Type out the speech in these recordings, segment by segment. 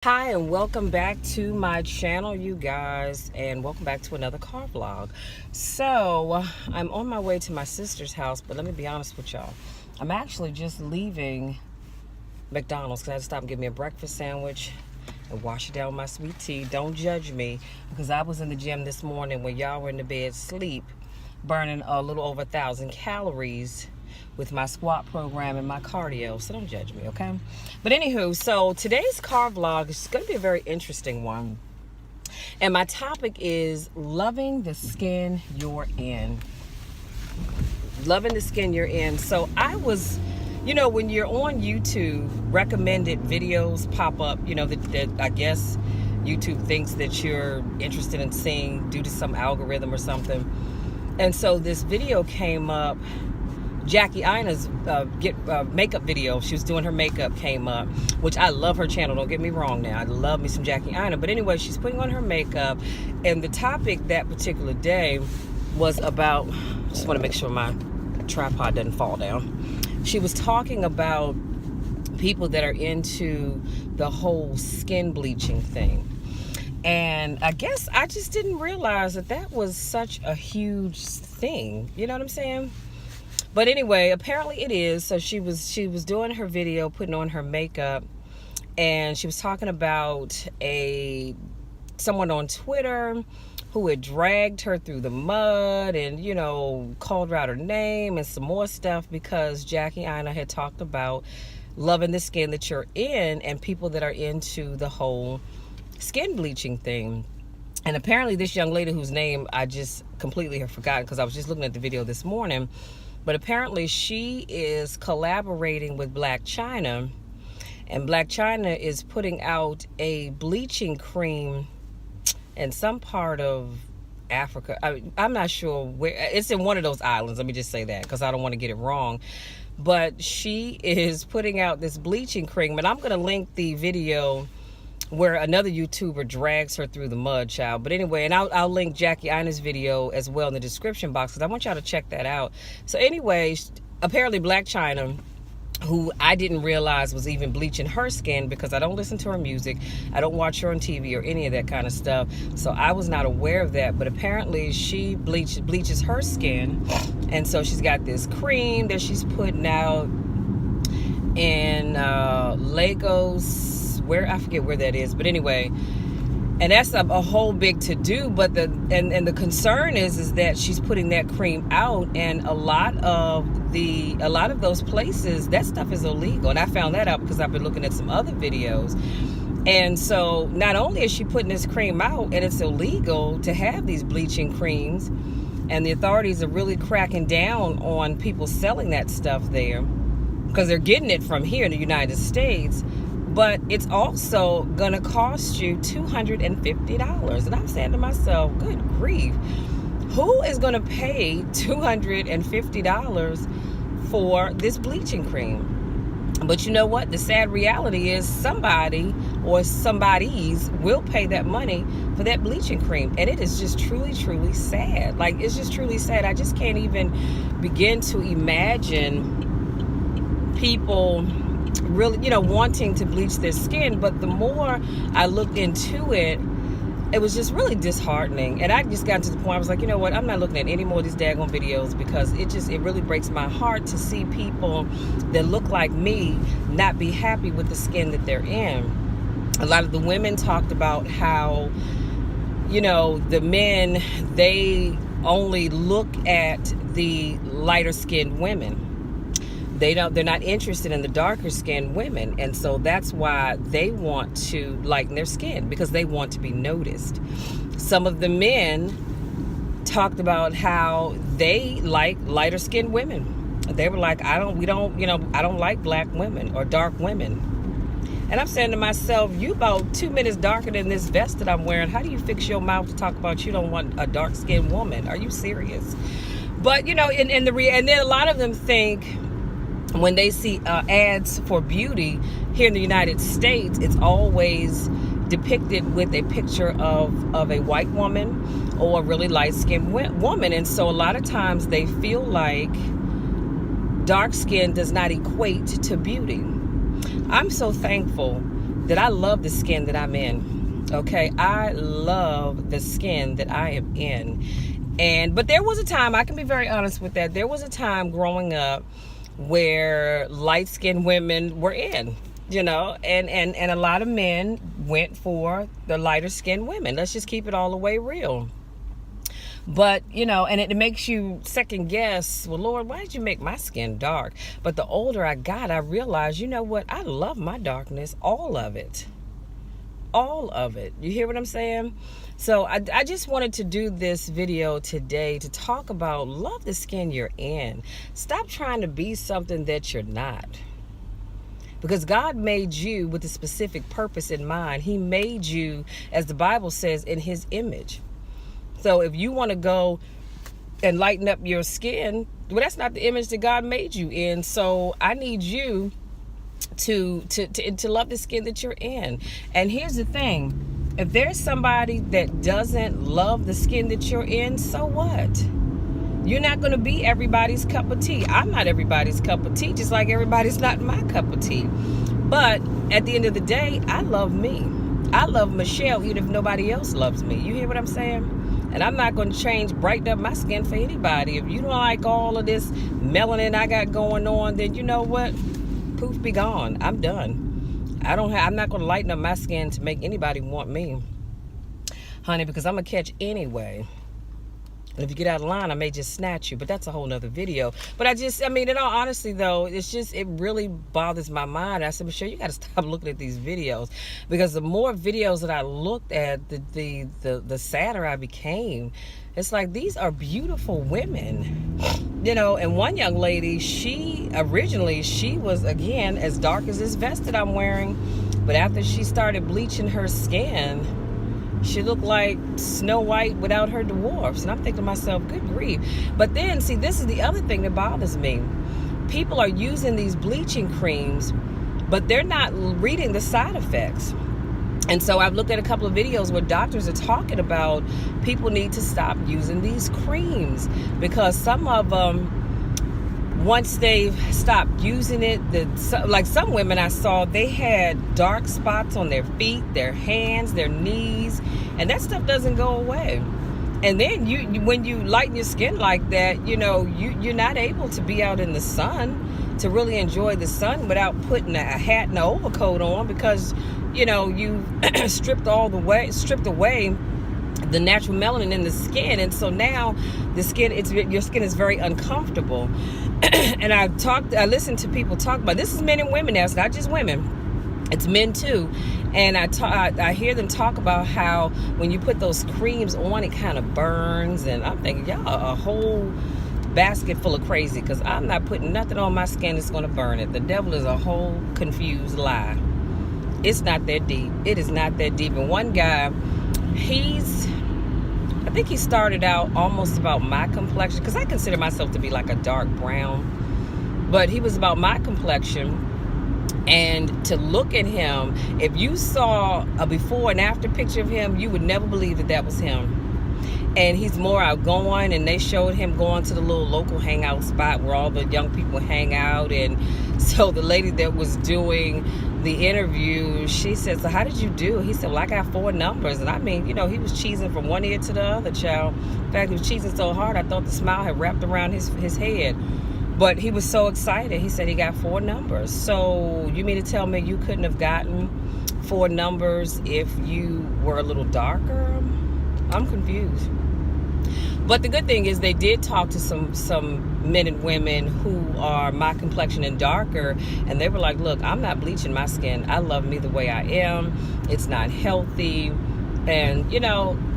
Hi and welcome back to my channel, you guys, and welcome back to another car vlog. So I'm on my way to my sister's house, but let me be honest with y'all, I'm actually just leaving McDonald's because I had to stop and get me a breakfast sandwich and wash it down with my sweet tea. Don't judge me because I was in the gym this morning when y'all were in the bed sleep, burning a little over 1,000 calories with my squat program and my cardio, so don't judge me, okay? But anywho, so today's car vlog is going to be a very interesting one, and my topic is loving the skin you're in. Loving the skin you're in. So I was, when you're on YouTube, recommended videos pop up, that I guess YouTube thinks that you're interested in seeing due to some algorithm or something. And so this video came up. Jackie Ina's makeup video. She was doing her makeup, came up, which I love her channel, don't get me wrong now. I love me some Jackie Ina. But anyway, she's putting on her makeup, and the topic that particular day was about, just want to make sure my tripod doesn't fall down. She was talking about people that are into the whole skin bleaching thing. And I guess I just didn't realize that was such a huge thing. You know what I'm saying? But anyway, apparently it is. So she was doing her video, putting on her makeup, and she was talking about someone on Twitter who had dragged her through the mud and, called her out her name and some more stuff because Jackie Ina had talked about loving the skin that you're in and people that are into the whole skin bleaching thing. And apparently this young lady whose name I just completely have forgotten because I was just looking at the video this morning, but apparently she is collaborating with Blac Chyna, and Blac Chyna is putting out a bleaching cream in some part of Africa. I'm not sure where. It's in one of those islands. Let me just say that because I don't want to get it wrong. But she is putting out this bleaching cream, and I'm going to link the video where another YouTuber drags her through the mud, child. But anyway, and I'll link Jackie Ina's video as well in the description box because I want y'all to check that out. So anyway, apparently Blac Chyna, who I didn't realize was even bleaching her skin because I don't listen to her music, I don't watch her on TV or any of that kind of stuff, so I was not aware of that. But apparently she bleaches her skin, and so she's got this cream that she's putting out in Lagos, where I forget where that is, but anyway, and that's a whole big to do. But the concern is that she's putting that cream out, and a lot of those places that stuff is illegal, and I found that out because I've been looking at some other videos. And so not only is she putting this cream out and it's illegal to have these bleaching creams, and the authorities are really cracking down on people selling that stuff there because they're getting it from here in the United States, but it's also going to cost you $250. And I'm saying to myself, good grief, who is going to pay $250 for this bleaching cream? But you know what? The sad reality is somebody or somebody's will pay that money for that bleaching cream. And it is just truly, truly sad. Like, it's just truly sad. I just can't even begin to imagine people really, wanting to bleach their skin. But the more I looked into it, it was just really disheartening. And I just got to the point I was like, you know what, I'm not looking at any more of these daggone videos because it really breaks my heart to see people that look like me not be happy with the skin that they're in. A lot of the women talked about how, the men, they only look at the lighter skinned women. They're not interested in the darker skinned women, and so that's why they want to lighten their skin, because they want to be noticed. Some of the men talked about how they like lighter skinned women. They were like, I don't like black women or dark women. And I'm saying to myself, you about 2 minutes darker than this vest that I'm wearing. How do you fix your mouth to talk about you don't want a dark skinned woman? Are you serious? But and then a lot of them think, when they see ads for beauty here in the United States, it's always depicted with a picture of a white woman or a really light-skinned woman. And so a lot of times they feel like dark skin does not equate to beauty. I'm so thankful that I love the skin that I'm in. Okay, I love the skin that I am in. But there was a time, I can be very honest with that, there was a time growing up where light-skinned women were in, and a lot of men went for the lighter-skinned women. Let's just keep it all the way real. But, and it makes you second guess, well, Lord, why did you make my skin dark? But the older I got, I realized, you know what? I love my darkness, all of it. All of it. You hear what I'm saying? So I just wanted to do this video today to talk about love the skin you're in. Stop trying to be something that you're not. Because God made you with a specific purpose in mind. He made you, as the Bible says, in his image. So if you want to go and lighten up your skin, well, that's not the image that God made you in. So I need you to love the skin that you're in. And here's the thing. If there's somebody that doesn't love the skin that you're in, so what? You're not going to be everybody's cup of tea. I'm not everybody's cup of tea, just like everybody's not my cup of tea. But at the end of the day, I love me. I love Michelle even if nobody else loves me. You hear what I'm saying? And I'm not going to brighten up my skin for anybody. If you don't like all of this melanin I got going on, then you know what? Poof, be gone. I'm done. I'm not going to lighten up my skin to make anybody want me, honey, because I'm going to catch anyway. And if you get out of line, I may just snatch you, but that's a whole nother video. But in all honesty though, it really bothers my mind. I said, Michelle, you got to stop looking at these videos, because the more videos that I looked at, the sadder I became. It's like, these are beautiful women, and one young lady, she was, again, as dark as this vest that I'm wearing, but after she started bleaching her skin, she looked like Snow White without her dwarfs. And I'm thinking to myself, good grief. But then, see, this is the other thing that bothers me. People are using these bleaching creams, but they're not reading the side effects. And so I've looked at a couple of videos where doctors are talking about people need to stop using these creams, because some of them, once they've stopped using it, like some women I saw, they had dark spots on their feet, their hands, their knees, and that stuff doesn't go away. And then when you lighten your skin like that, you're not able to be out in the sun to really enjoy the sun without putting a hat and an overcoat on, because you stripped away the natural melanin in the skin. And so now your skin is very uncomfortable. And I listened to people talk about, this is men and women now, it's not just women, it's men too. And I hear them talk about how when you put those creams on, it kind of burns. And I'm thinking, y'all are a whole basket full of crazy, because I'm not putting nothing on my skin that's going to burn it. The devil is a whole confused lie. It's not that deep. It is not that deep. And one guy, I think he started out almost about my complexion, because I consider myself to be like a dark brown, but he was about my complexion. And to look at him, if you saw a before and after picture of him, you would never believe that was him. And he's more outgoing, and they showed him going to the little local hangout spot where all the young people hang out. And so the lady that was doing the interview, she said, so how did you do? He said, well, I got 4 numbers. And I mean, he was cheesing from one ear to the other, child. In fact, he was cheesing so hard, I thought the smile had wrapped around his head. But he was so excited. He said he got 4 numbers. So you mean to tell me you couldn't have gotten 4 numbers if you were a little darker? I'm confused. But the good thing is they did talk to some men and women who are my complexion and darker, and they were like, look, I'm not bleaching my skin. I love me the way I am. It's not healthy. And,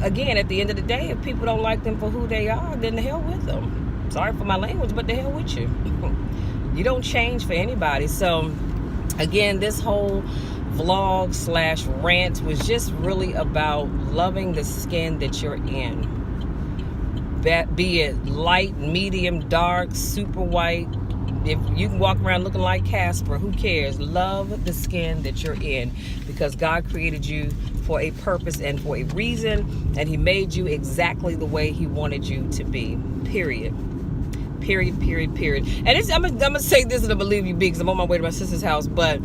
again, at the end of the day, if people don't like them for who they are, then the hell with them. Sorry for my language, but the hell with you. You don't change for anybody. So, again, this whole vlog/rant was just really about loving the skin that you're in. Be it light, medium, dark, super white. If you can walk around looking like Casper, who cares? Love the skin that you're in, because God created you for a purpose and for a reason, and he made you exactly the way he wanted you to be. Period. And I'm gonna say this, and I believe you, because I'm on my way to my sister's house, but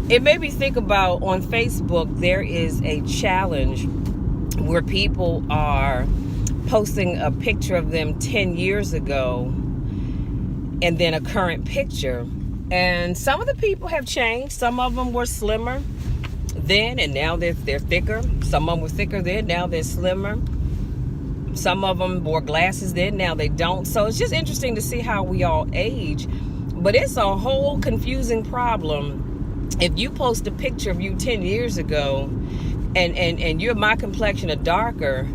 it made me think about, on Facebook, there is a challenge where people are posting a picture of them 10 years ago and then a current picture. And some of the people have changed. Some of them were slimmer then, and now they're thicker. Some of them were thicker then, now they're slimmer. Some of them wore glasses then, now they don't. So it's just interesting to see how we all age. But it's a whole confusing problem. If you post a picture of you 10 years ago and you're my complexion or darker,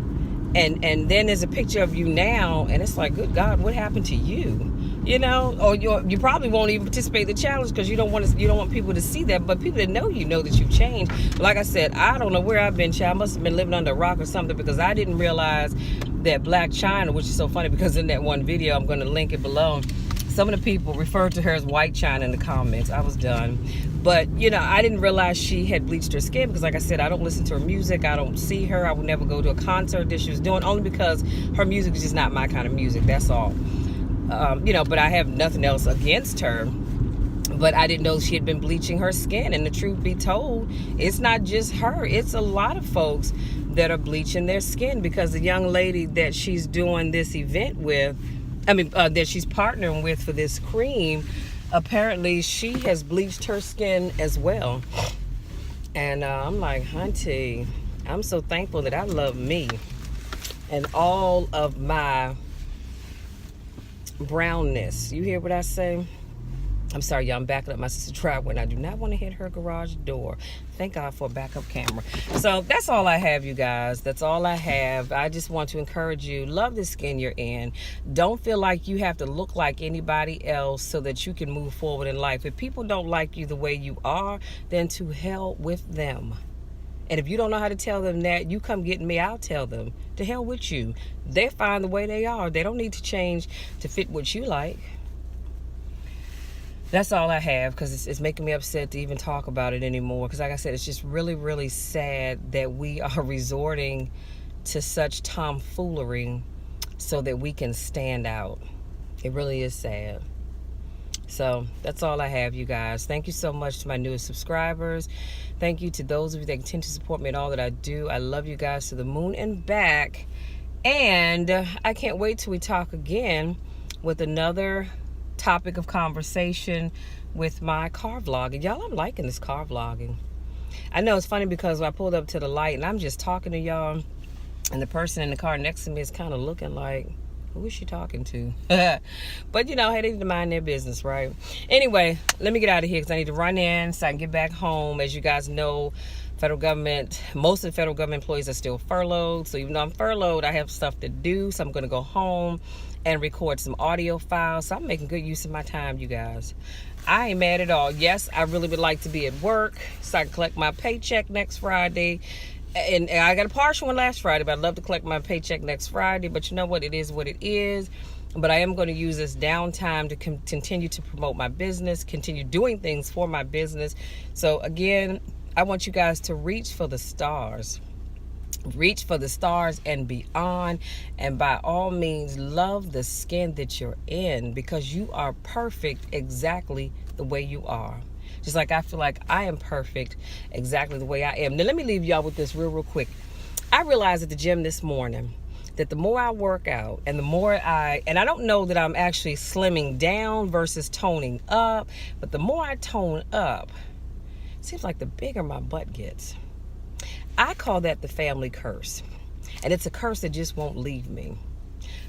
and then there's a picture of you now, and it's like, good God, what happened to you? You know, or you probably won't even participate in the challenge because you don't want people to see that. But people that know you know that you've changed. Like I said, I don't know where I've been, child. I must have been living under a rock or something, because I didn't realize that Blac Chyna, which is so funny because in that one video, I'm going to link it below, some of the people referred to her as White Chyna in the comments. I was done. But, you know, I didn't realize she had bleached her skin because, like I said, I don't listen to her music. I don't see her. I would never go to a concert that she was doing, only because her music is just not my kind of music. That's all. You know, but I have nothing else against her. But I didn't know she had been bleaching her skin. And the truth be told, it's not just her. It's a lot of folks that are bleaching their skin, because the young lady that she's doing this event with, that she's partnering with for this cream, apparently she has bleached her skin as well. And I'm like, hunty, I'm so thankful that I love me and all of my brownness. You hear what I say? I'm sorry, y'all. I'm backing up my sister's driveway, and I do not want to hit her garage door. Thank God for a backup camera. So that's all I have, you guys. That's all I have. I just want to encourage you. Love the skin you're in. Don't feel like you have to look like anybody else so that you can move forward in life. If people don't like you the way you are, then to hell with them. And if you don't know how to tell them that, you come get me, I'll tell them. To hell with you. They're fine the way they are. They don't need to change to fit what you like. That's all I have, because it's making me upset to even talk about it anymore. Because like I said, it's just really, really sad that we are resorting to such tomfoolery so that we can stand out. It really is sad. So that's all I have, you guys. Thank you so much to my newest subscribers. Thank you to those of you that continue to support me in all that I do. I love you guys to the moon and back. And I can't wait till we talk again with another topic of conversation with my car vlogging. Y'all, I'm liking this car vlogging. I know it's funny because I pulled up to the light and I'm just talking to y'all, and the person in the car next to me is kind of looking like, who is she talking to? But you know, hey, they need to mind their business, right? Anyway, let me get out of here because I need to run in so I can get back home. As you guys know, federal government, most of the federal government employees are still furloughed. So even though I'm furloughed, I have stuff to do. So I'm going to go home and record some audio files. So I'm making good use of my time, you guys. I ain't mad at all. Yes, I really would like to be at work so I can collect my paycheck next Friday. And I got a partial one last Friday, but I'd love to collect my paycheck next Friday. But you know what? It is what it is. But I am going to use this downtime to continue to promote my business, continue doing things for my business. So again, I want you guys to reach for the stars. Reach for the stars and beyond. And by all means, love the skin that you're in, because you are perfect exactly the way you are. Just like I feel like I am perfect exactly the way I am. Now, let me leave y'all with this real quick. I realized at the gym this morning that the more I work out and the more and I don't know that I'm actually slimming down versus toning up, but the more I tone up, it seems like the bigger my butt gets. I call that the family curse. And it's a curse that just won't leave me.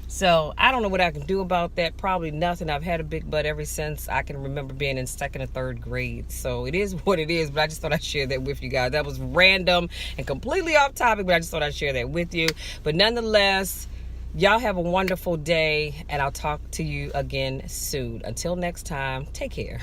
So I don't know what I can do about that. Probably nothing. I've had a big butt ever since I can remember being in 2nd or 3rd grade. So it is what it is. But I just thought I'd share that with you guys. That was random and completely off topic, but I just thought I'd share that with you. But nonetheless, y'all have a wonderful day, and I'll talk to you again soon. Until next time, take care.